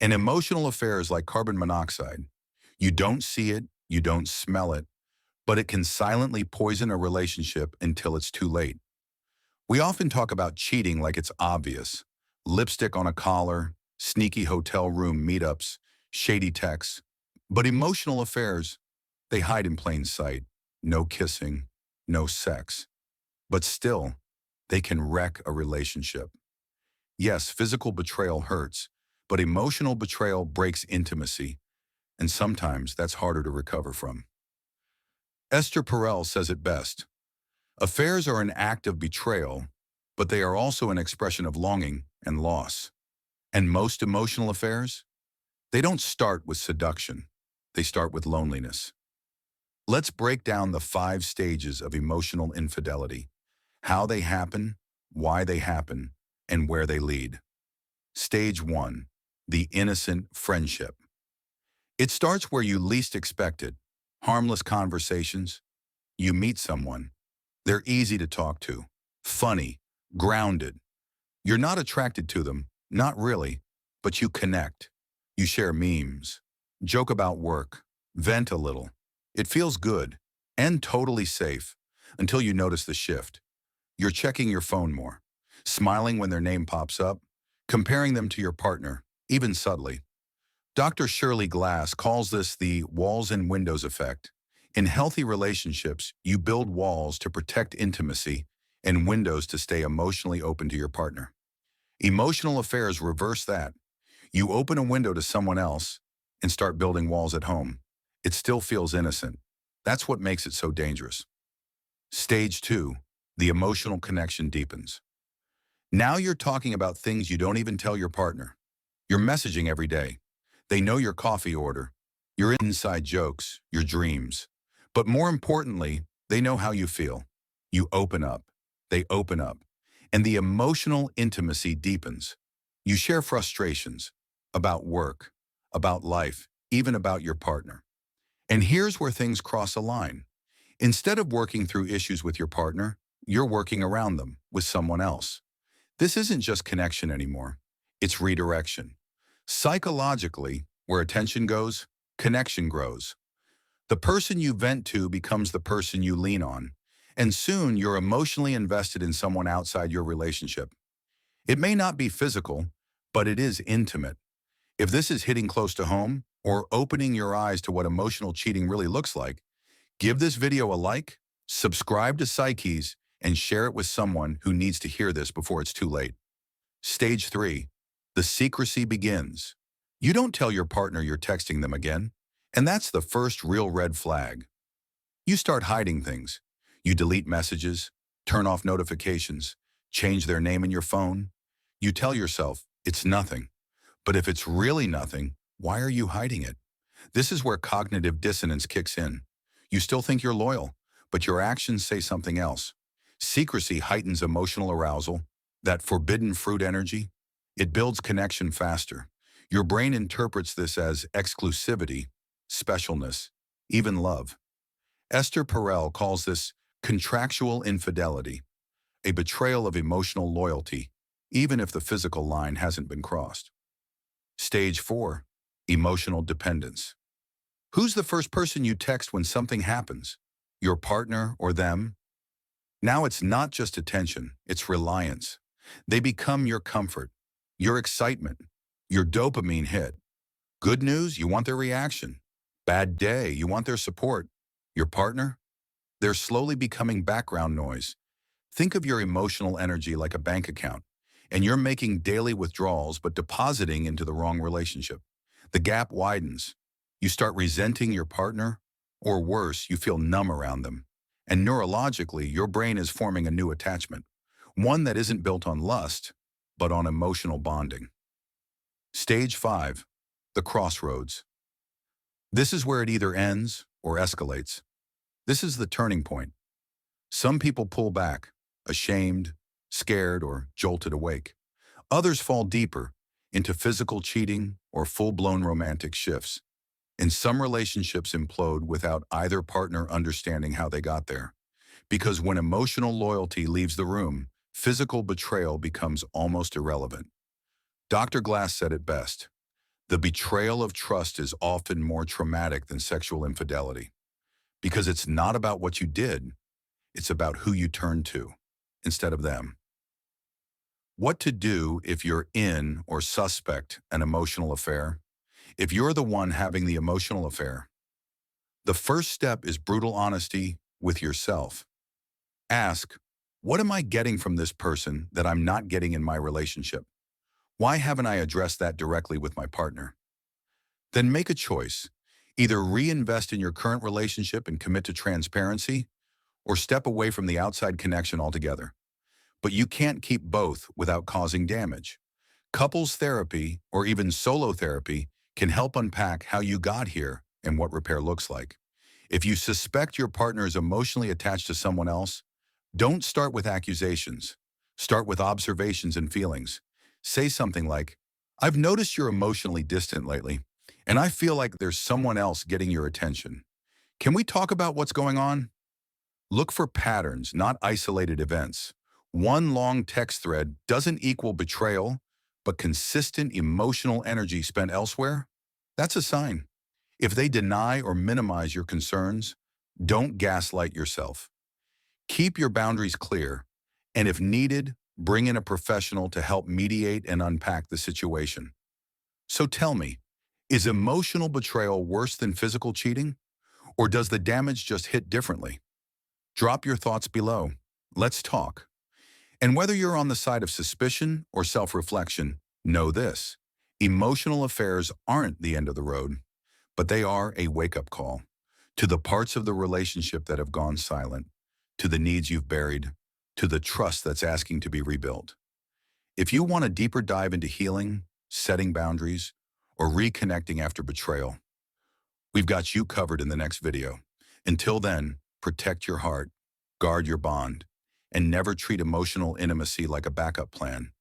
An emotional affair is like carbon monoxide. You don't see it, you don't smell it, but it can silently poison a relationship until it's too late. We often talk about cheating like it's obvious. Lipstick on a collar, sneaky hotel room meetups, shady texts. But emotional affairs, they hide in plain sight. No kissing, no sex. But still, they can wreck a relationship. Yes, physical betrayal hurts, but emotional betrayal breaks intimacy, and sometimes that's harder to recover from. Esther Perel says it best. Affairs are an act of betrayal, but they are also an expression of longing and loss. And most emotional affairs? They don't start with seduction. They start with loneliness. Let's break down the 5 stages of emotional infidelity, how they happen, why they happen, and where they lead. Stage 1, the innocent friendship. It starts where you least expect it. Harmless conversations. You meet someone. They're easy to talk to, funny, grounded. You're not attracted to them, not really, but you connect. You share memes, joke about work, vent a little. It feels good and totally safe until you notice the shift. You're checking your phone more, smiling when their name pops up, comparing them to your partner, even subtly. Dr. Shirley Glass calls this the walls and windows effect. In healthy relationships, you build walls to protect intimacy and windows to stay emotionally open to your partner. Emotional affairs reverse that. You open a window to someone else and start building walls at home. It still feels innocent. That's what makes it so dangerous. Stage 2, the emotional connection deepens. Now you're talking about things you don't even tell your partner. You're messaging every day. They know your coffee order, your inside jokes, your dreams. But more importantly, they know how you feel. You open up. They open up. And the emotional intimacy deepens. You share frustrations about work, about life, even about your partner. And here's where things cross a line. Instead of working through issues with your partner, you're working around them with someone else. This isn't just connection anymore. It's redirection. Psychologically, where attention goes, connection grows. The person you vent to becomes the person you lean on, and soon you're emotionally invested in someone outside your relationship. It may not be physical, but it is intimate. If this is hitting close to home or opening your eyes to what emotional cheating really looks like, give this video a like, subscribe to PsycKeys, and share it with someone who needs to hear this before it's too late. Stage 3, the secrecy begins. You don't tell your partner you're texting them again, and that's the first real red flag. You start hiding things. You delete messages, turn off notifications, change their name in your phone. You tell yourself, it's nothing. But if it's really nothing, why are you hiding it? This is where cognitive dissonance kicks in. You still think you're loyal, but your actions say something else. Secrecy heightens emotional arousal, that forbidden fruit energy. It builds connection faster. Your brain interprets this as exclusivity, specialness, even love. Esther Perel calls this contractual infidelity, a betrayal of emotional loyalty, even if the physical line hasn't been crossed. Stage 4, emotional dependence. Who's the first person you text when something happens? Your partner or them? Now it's not just attention, it's reliance. They become your comfort, your excitement, your dopamine hit. Good news, you want their reaction. Bad day, you want their support. Your partner? They're slowly becoming background noise. Think of your emotional energy like a bank account, and you're making daily withdrawals but depositing into the wrong relationship. The gap widens. You start resenting your partner, or worse, you feel numb around them. And neurologically, your brain is forming a new attachment, one that isn't built on lust, but on emotional bonding. Stage 5, the crossroads. This is where it either ends or escalates. This is the turning point. Some people pull back, ashamed, scared, or jolted awake. Others fall deeper into physical cheating or full-blown romantic shifts. And some relationships implode without either partner understanding how they got there. Because when emotional loyalty leaves the room, physical betrayal becomes almost irrelevant. Dr. Glass said it best. The betrayal of trust is often more traumatic than sexual infidelity because it's not about what you did, it's about who you turned to instead of them. What to do if you're in or suspect an emotional affair? If you're the one having the emotional affair, the first step is brutal honesty with yourself. Ask, what am I getting from this person that I'm not getting in my relationship? Why haven't I addressed that directly with my partner? Then make a choice. Either reinvest in your current relationship and commit to transparency, or step away from the outside connection altogether. But you can't keep both without causing damage. Couples therapy, or even solo therapy, can help unpack how you got here and what repair looks like. If you suspect your partner is emotionally attached to someone else, don't start with accusations. Start with observations and feelings. Say something like, I've noticed you're emotionally distant lately, and I feel like there's someone else getting your attention. Can we talk about what's going on? Look for patterns, not isolated events. One long text thread doesn't equal betrayal, but consistent emotional energy spent elsewhere? That's a sign. If they deny or minimize your concerns, don't gaslight yourself. Keep your boundaries clear, and if needed, bring in a professional to help mediate and unpack the situation. So tell me, is emotional betrayal worse than physical cheating? Or does the damage just hit differently? Drop your thoughts below. Let's talk. And whether you're on the side of suspicion or self-reflection, know this. Emotional affairs aren't the end of the road, but they are a wake-up call to the parts of the relationship that have gone silent, to the needs you've buried, to the trust that's asking to be rebuilt. If you want a deeper dive into healing, setting boundaries, or reconnecting after betrayal, we've got you covered in the next video. Until then, protect your heart, guard your bond, and never treat emotional intimacy like a backup plan.